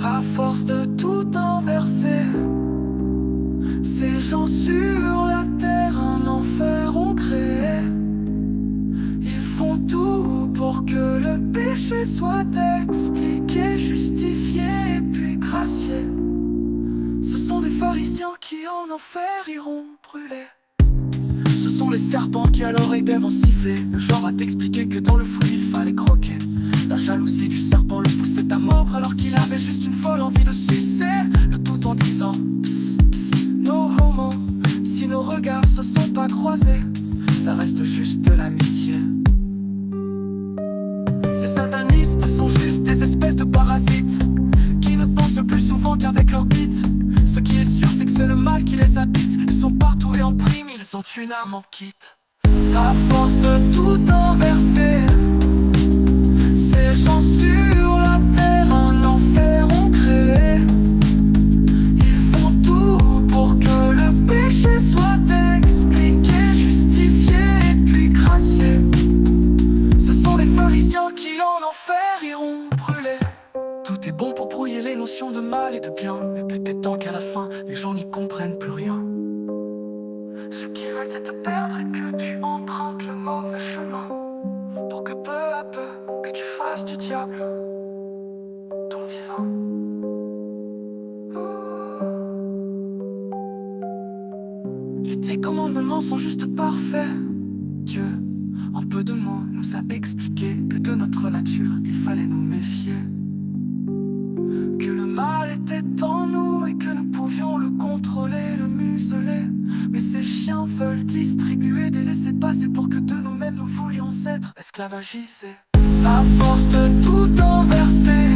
À force de tout inverser, ces gens sur la terre un enfer ont créé. Ils font tout pour que le péché soit expliqué, justifié et puis gracié. Ce sont des pharisiens qui en enfer iront brûler. Ce sont les serpents qui à l'oreille d'Ève vont siffler, le genre à t'expliquer que dans le fruit il fallait croquer. La jalousie du serpent le poussait à mordre alors qu'il avait juste une folle envie de sucer. Le tout en disant psst, psst, no homo. Si nos regards se sont pas croisés, ça reste juste de l'amitié. Ces satanistes sont juste des espèces de parasites qui ne pensent le plus souvent qu'avec leur bite. Ce qui est sûr c'est que c'est le mal qui les habite. Ils sont partout et en prime, ils ont une âme en kit. À force de tout inverser, ces gens sur la terre un enfer ont créé. Ils font tout pour que le péché soit expliqué, justifié et puis gracié. Ce sont les pharisiens qui en enfer iront brûler. Tout est bon pour brouiller les notions de mal et de bien, mais peut-être tant qu'à la fin, les gens n'y comprennent plus rien. Ce qu'ils veulent c'est te perdre et que tu empruntes le mauvais chemin, pour que peu à peu, que tu fasses du diable ton divin. Les 10 commandements sont juste parfaits. Dieu, en peu de mots, nous a expliqué que de notre nature, il fallait nous méfier. Que le mal était en nous et que nous pouvions le contrôler, le museler. Mais ces chiens veulent distribuer des laissez-passer pour que de nous-mêmes nous voulions être esclavagisés. À force de tout inverser,